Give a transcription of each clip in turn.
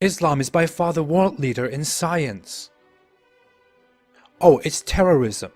Islam is by far the world leader in science. Oh, it's terrorism.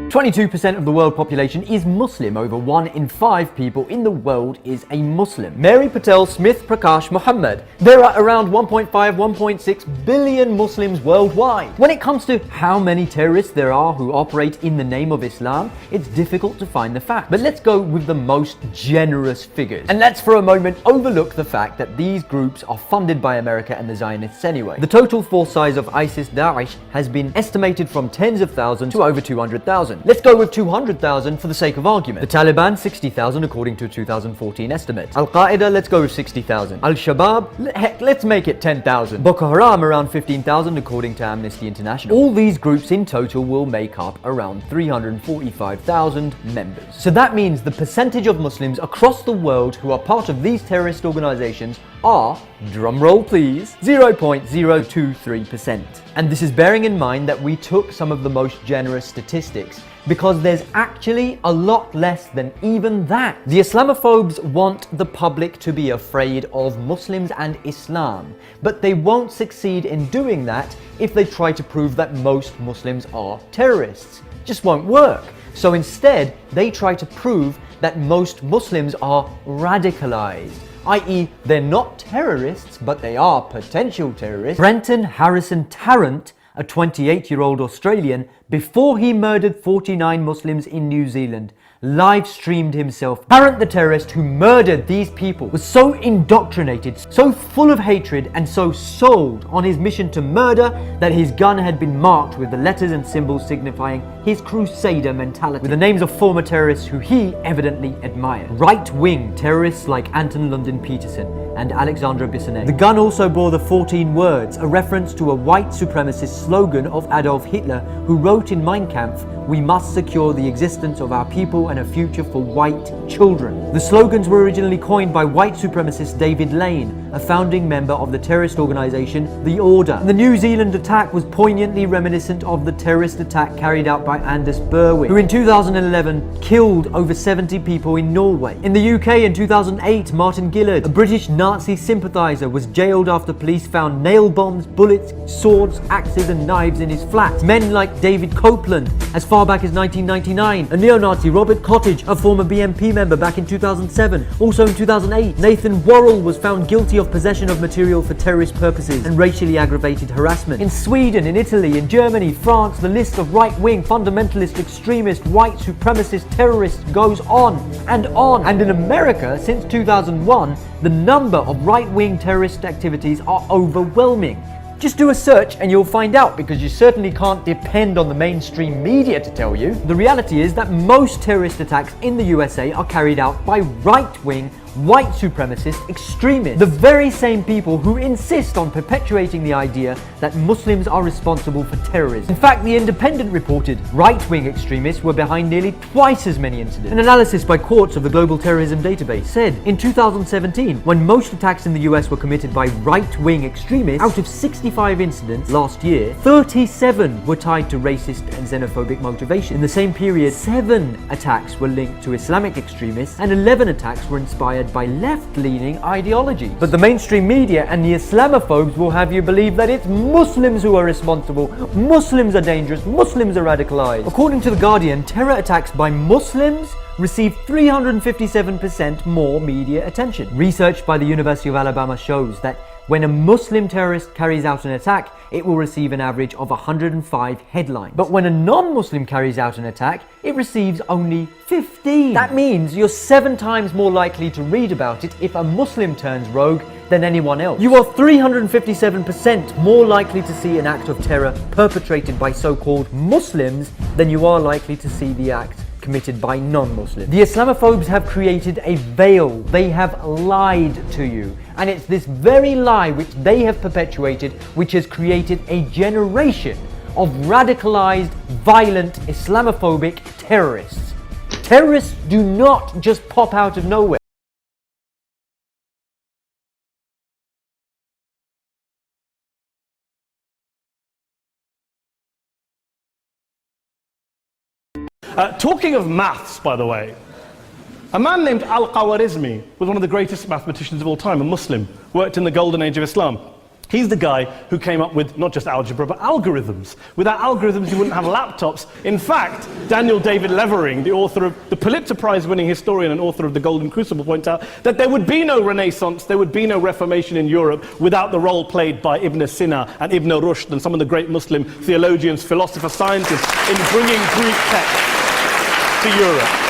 22% of the world population is Muslim. Over 1 in 5 people in the world is a Muslim. Mary Patel Smith Prakash Muhammad. There are around 1.5–1.6 billion Muslims worldwide. When it comes to how many terrorists there are who operate in the name of Islam, it's difficult to find the fact. But let's go with the most generous figures. And let's for a moment overlook the fact that these groups are funded by America and the Zionists anyway. The total force size of ISIS-Daesh has been estimated from tens of thousands to over 200,000. Let's go with 200,000 for the sake of argument. The Taliban, 60,000 according to a 2014 estimate. Al-Qaeda, let's go with 60,000. Al-Shabaab, heck, let's make it 10,000. Boko Haram, around 15,000 according to Amnesty International. All these groups in total will make up around 345,000 members. So that means the percentage of Muslims across the world who are part of these terrorist organizations are, drumroll please, 0.023%. And this is bearing in mind that we took some of the most generous statistics, because there's actually a lot less than even that. The Islamophobes want the public to be afraid of Muslims and Islam, but they won't succeed in doing that if they try to prove that most Muslims are terrorists. Just won't work. So instead, they try to prove that most Muslims are radicalized, i.e. they're not terrorists, but they are potential terrorists. Brenton Harrison Tarrant, a 28-year-old Australian, before he murdered 49 Muslims in New Zealand, live streamed himself. Tarrant, the terrorist who murdered these people, was so indoctrinated, so full of hatred, and so sold on his mission to murder that his gun had been marked with the letters and symbols signifying his crusader mentality, with the names of former terrorists who he evidently admired. Right-wing terrorists like Anton Lundin Peterson and Alexandra Bissonnet. The gun also bore the 14 words, a reference to a white supremacist slogan of Adolf Hitler, who wrote in Mein Kampf, "We must secure the existence of our people and a future for white children." The slogans were originally coined by white supremacist David Lane, a founding member of the terrorist organization The Order. The New Zealand attack was poignantly reminiscent of the terrorist attack carried out by Anders Berwick, who in 2011 killed over 70 people in Norway. In the UK in 2008, Martin Gillard, a British Nazi sympathizer, was jailed after police found nail bombs, bullets, swords, axes and knives in his flat. Men like David Copeland, as far back as 1999, a neo-Nazi Robert Cottage, a former BNP member, back in 2007. Also in 2008, Nathan Worrell was found guilty of possession of material for terrorist purposes and racially aggravated harassment. In Sweden, in Italy, in Germany, France, the list of right-wing, fundamentalist, extremist, white supremacist terrorists goes on and on. And in America, since 2001, the number of right-wing terrorist activities are overwhelming. Just do a search and you'll find out, because you certainly can't depend on the mainstream media to tell you. The reality is that most terrorist attacks in the USA are carried out by right-wing, white supremacist extremists, the very same people who insist on perpetuating the idea that Muslims are responsible for terrorism. In fact, The Independent reported right-wing extremists were behind nearly twice as many incidents. An analysis by Quartz of the Global Terrorism Database said in 2017, when most attacks in the US were committed by right-wing extremists, out of 65 incidents last year, 37 were tied to racist and xenophobic motivation. In the same period, 7 attacks were linked to Islamic extremists and 11 attacks were inspired by left-leaning ideologies. But the mainstream media and the Islamophobes will have you believe that it's Muslims who are responsible, Muslims are dangerous, Muslims are radicalized. According to The Guardian, terror attacks by Muslims received 357% more media attention. Research by the University of Alabama shows that when a Muslim terrorist carries out an attack, it will receive an average of 105 headlines. But when a non-Muslim carries out an attack, it receives only 15. That means you're 7 times more likely to read about it if a Muslim turns rogue than anyone else. You are 357% more likely to see an act of terror perpetrated by so-called Muslims than you are likely to see the act committed by non-Muslims. The Islamophobes have created a veil. They have lied to you. And it's this very lie which they have perpetuated which has created a generation of radicalized, violent, Islamophobic terrorists. Terrorists do not just pop out of nowhere. Talking of maths, by the way, A man named Al-Khwarizmi was one of the greatest mathematicians of all time, a Muslim, worked in the golden age of Islam. He's the guy who came up with not just algebra, but algorithms. Without algorithms, you wouldn't have laptops. In fact, Daniel David Levering, the author of the Pulitzer Prize-winning historian and author of The Golden Crucible, points out that there would be no Renaissance, there would be no Reformation in Europe without the role played by Ibn Sina and Ibn Rushd and some of the great Muslim theologians, philosophers, scientists in bringing Greek texts to Europe.